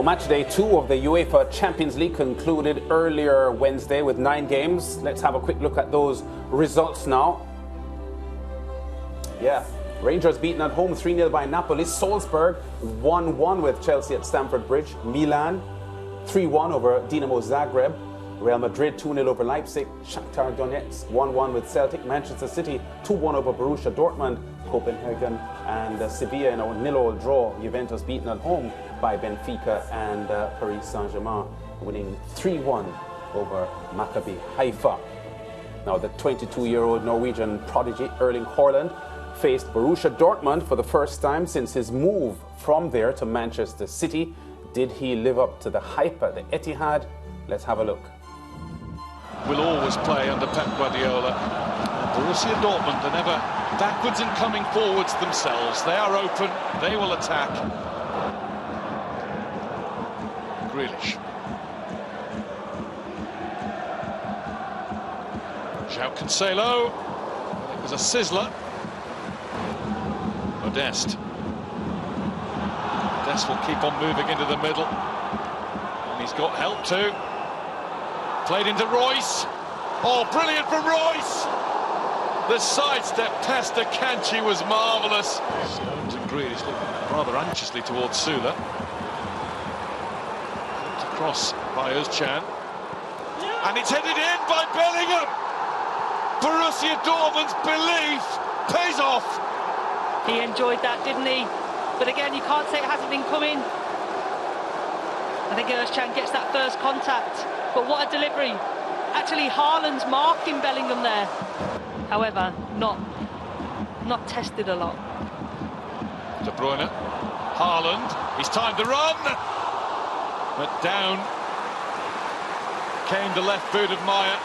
So match day 2 of the UEFA Champions League concluded earlier Wednesday with 9 games. Let's have a quick look at those results now. Yeah, Rangers beaten at home 3-0 by Napoli. Salzburg 1-1 with Chelsea at Stamford Bridge. Milan 3-1 over Dinamo Zagreb. Real Madrid 2-0 over Leipzig. Shakhtar Donetsk 1-1 with Celtic. Manchester City 2-1 over Borussia Dortmund. Copenhagen and Sevilla in a 0-0 draw. Juventus beaten at home by Benfica, and Paris Saint-Germain winning 3-1 over Maccabi Haifa. Now the 22-year-old Norwegian prodigy Erling Haaland faced Borussia Dortmund for the first time since his move from there to Manchester City. Did he live up to the hype at the Etihad? Let's have a look. Will always play under Pep Guardiola. Borussia Dortmund are never backwards and coming forwards themselves. They are open, they will attack. Grealish. João Cancelo. It was a sizzler. Modeste. Modeste will keep on moving into the middle. And he's got help too. Played into Royce. Oh, brilliant from Royce! The sidestep past Akanji was marvellous. Stones and Grealish look rather anxiously towards Sula. Looked across by Özcan. And it's headed in by Bellingham! Borussia Dortmund's belief pays off! He enjoyed that, didn't he? But again, you can't say it hasn't been coming. I think Özcan gets that first contact. But what a delivery. Actually, Haaland's marking Bellingham there. However, not tested a lot. De Bruyne. Haaland. He's timed the run. But down came the left boot of Maya.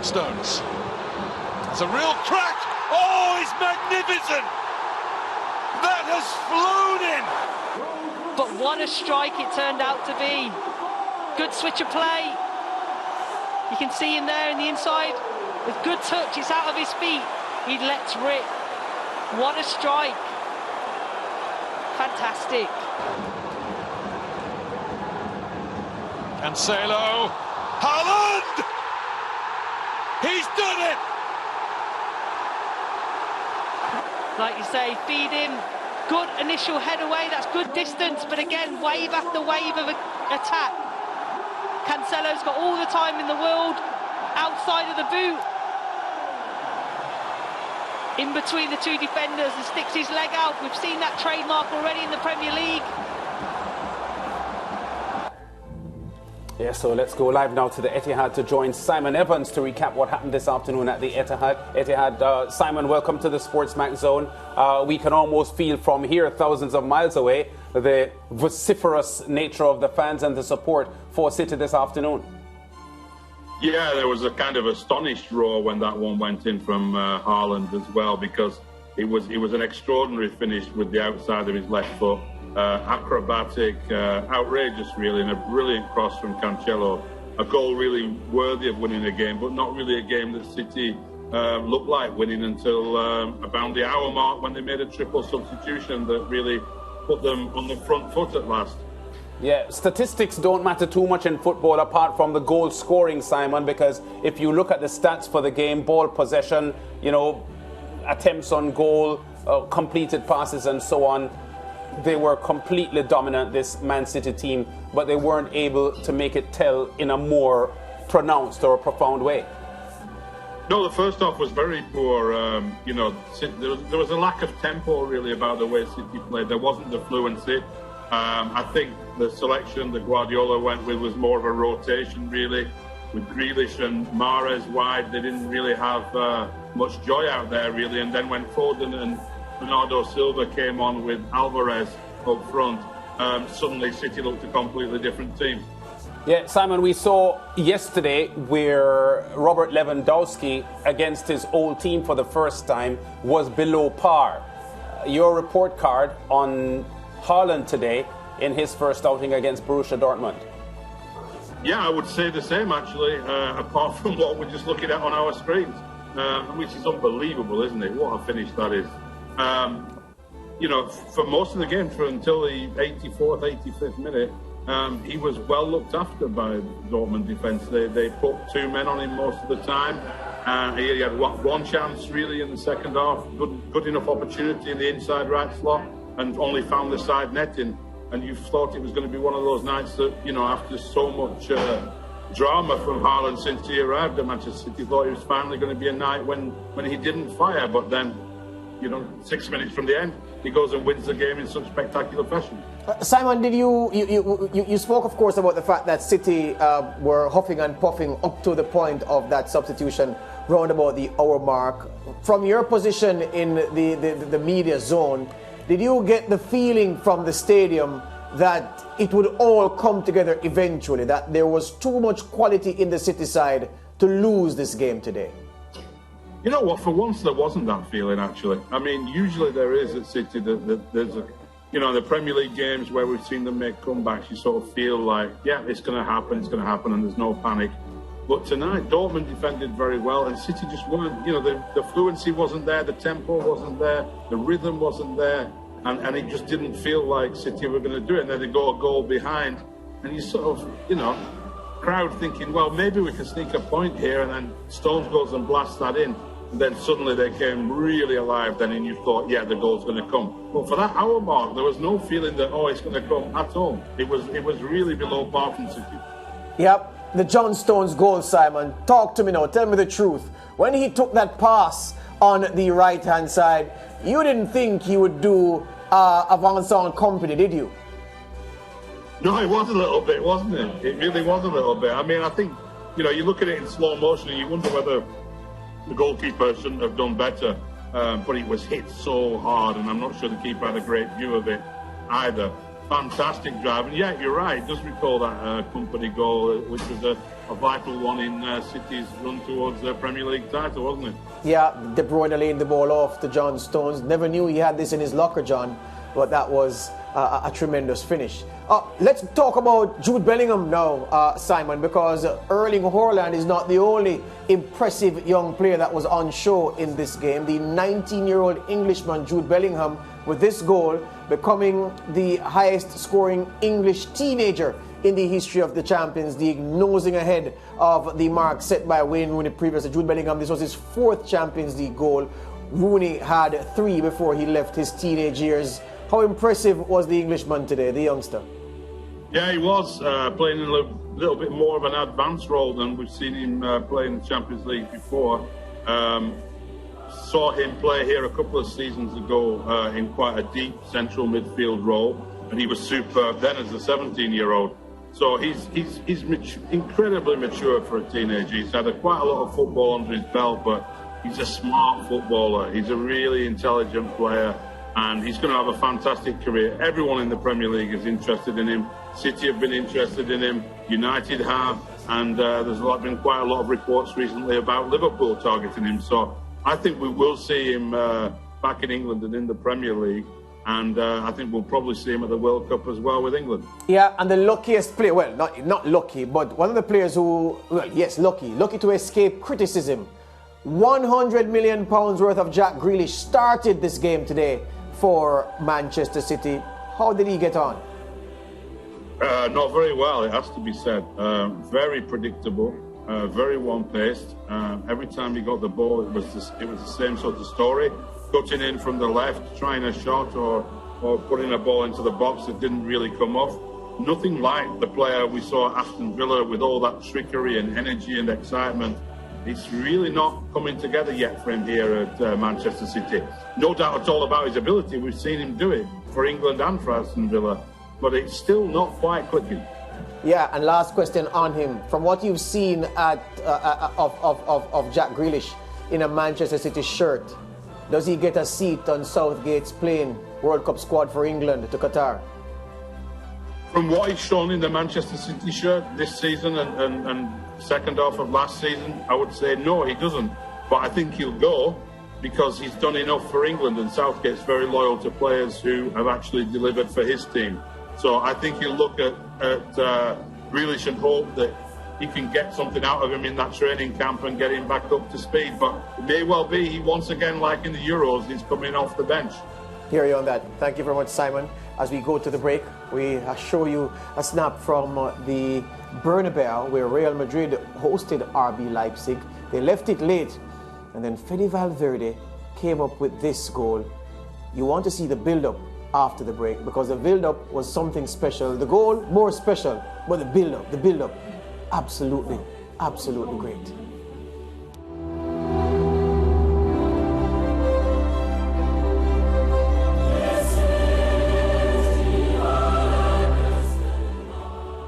Stones. It's a real crack. Oh, he's magnificent. That has flown in. But what a strike it turned out to be. Good switch of play. You can see him there in the inside. With good touch, it's out of his feet. He lets rip. What a strike. Fantastic. Cancelo. Haaland! He's done it! Like you say, feed him. Good initial head away, that's good distance, but again, wave after wave of attack. Cancelo's got all the time in the world, outside of the boot. In between the two defenders and sticks his leg out. We've seen that trademark already in the Premier League. Yeah, so let's go live now to the Etihad to join Simon Evans to recap what happened this afternoon at the Etihad. Simon, welcome to the SportsMax zone. We can almost feel from here, thousands of miles away, the vociferous nature of the fans and the support for City this afternoon. Yeah, there was a kind of astonished roar when that one went in from Haaland as well, because it was an extraordinary finish with the outside of his left foot. Acrobatic, outrageous really, and a brilliant cross from Cancelo. A goal really worthy of winning a game, but not really a game that City looked like winning until about the hour mark, when they made a triple substitution that really put them on the front foot at last. Yeah, statistics don't matter too much in football apart from the goal scoring, Simon, because if you look at the stats for the game, ball possession, attempts on goal, completed passes and so on, they were completely dominant, this Man City team, but they weren't able to make it tell in a more pronounced or profound way. No, the first half was very poor. There was a lack of tempo really about the way City played. There wasn't the fluency. I think the selection that Guardiola went with was more of a rotation really. With Grealish and Mahrez wide, they didn't really have much joy out there really. And then when Foden and Bernardo Silva came on with Alvarez up front, suddenly City looked a completely different team. Yeah, Simon, we saw yesterday where Robert Lewandowski, against his old team for the first time, was below par. Your report card on Haaland today in his first outing against Borussia Dortmund. Yeah, I would say the same actually, apart from what we're just looking at on our screens. which is unbelievable, isn't it? What a finish that is. You know, for most of the game, until the 84th, 85th minute, he was well looked after by Dortmund defence. They put two men on him most of the time. He had one chance really in the second half, good enough opportunity in the inside right slot, and only found the side netting. And you thought it was going to be one of those nights that, you know, after so much drama from Haaland since he arrived at Manchester City, thought it was finally going to be a night when he didn't fire. But then, you know, 6 minutes from the end, he goes and wins the game in such spectacular fashion. Simon, did you spoke, of course, about the fact that City were huffing and puffing up to the point of that substitution round about the hour mark. From your position in the media zone, did you get the feeling from the stadium that it would all come together eventually, that there was too much quality in the City side to lose this game today? You know what, for once there wasn't that feeling, actually. I mean, usually there is at City, there's a, you know, the Premier League games where we've seen them make comebacks, you sort of feel like, yeah, it's going to happen, and there's no panic. But tonight, Dortmund defended very well, and City just weren't, you know, the fluency wasn't there, the tempo wasn't there, the rhythm wasn't there, and it just didn't feel like City were going to do it. And then they go a goal behind, and you sort of, you know, crowd thinking, well, maybe we can sneak a point here, and then Stones goes and blasts that in. And then suddenly they came really alive then, and you thought, yeah, the goal's going to come. But for that hour mark, there was no feeling that, oh, it's going to come at all. It was really below par from City. Yep, the John Stones goal, Simon. Talk to me now, tell me the truth. When he took that pass on the right-hand side, you didn't think he would do a Vincent company, did you? No, it was a little bit, wasn't it? It really was a little bit. I mean, I think, you know, you look at it in slow motion and you wonder whether the goalkeeper shouldn't have done better, but it was hit so hard, and I'm not sure the keeper had a great view of it either. Fantastic drive, and yeah, you're right, it does recall that company goal, which was a vital one in City's run towards the Premier League title, wasn't it? Yeah, De Bruyne laying the ball off to John Stones. Never knew he had this in his locker, John, but that was a tremendous finish. Let's talk about Jude Bellingham now, Simon, because Erling Haaland is not the only impressive young player that was on show in this game. The 19-year-old Englishman, Jude Bellingham, with this goal, becoming the highest scoring English teenager in the history of the Champions League, nosing ahead of the mark set by Wayne Rooney previously. Jude Bellingham, this was his fourth Champions League goal. Rooney had 3 before he left his teenage years. How impressive was the Englishman today, the youngster? Yeah, he was playing in a little bit more of an advanced role than we've seen him play in the Champions League before. Saw him play here a couple of seasons ago in quite a deep central midfield role, and he was superb then as a 17-year-old. So he's incredibly mature for a teenager. He's had quite a lot of football under his belt, but he's a smart footballer. He's a really intelligent player, and he's going to have a fantastic career. Everyone in the Premier League is interested in him. City have been interested in him. United have, and there's been quite a lot of reports recently about Liverpool targeting him. So I think we will see him back in England and in the Premier League. And I think we'll probably see him at the World Cup as well with England. Yeah, and the luckiest player, well, not lucky, but one of the players who, well, yes, lucky to escape criticism. £100 million worth of Jack Grealish started this game today for Manchester City. How did he get on? Not very well, it has to be said. Very predictable, very one-paced. Every time he got the ball, it was the same sort of story. Cutting in from the left, trying a shot or putting a ball into the box that didn't really come off. Nothing like the player we saw at Aston Villa with all that trickery and energy and excitement. It's really not coming together yet for him here at Manchester City. No doubt at all about his ability. We've seen him do it for England and for Aston Villa, but it's still not quite clicking. Yeah, and last question on him. From what you've seen of Jack Grealish in a Manchester City shirt, does he get a seat on Southgate's playing World Cup squad for England to Qatar? From what he's shown in the Manchester City shirt this season and second half of last season, I would say no, he doesn't. But I think he'll go because he's done enough for England, and Southgate's very loyal to players who have actually delivered for his team. So I think he'll look at Grealish and hope that he can get something out of him in that training camp and get him back up to speed. But it may well be he once again, like in the Euros, he's coming off the bench. Hear you on that. Thank you very much, Simon. As we go to the break, we show you a snap from the Bernabeu where Real Madrid hosted RB Leipzig. They left it late, and then Fede Valverde came up with this goal. You want to see the build-up after the break, because the build-up was something special. The goal, more special, but the build-up, absolutely, absolutely great.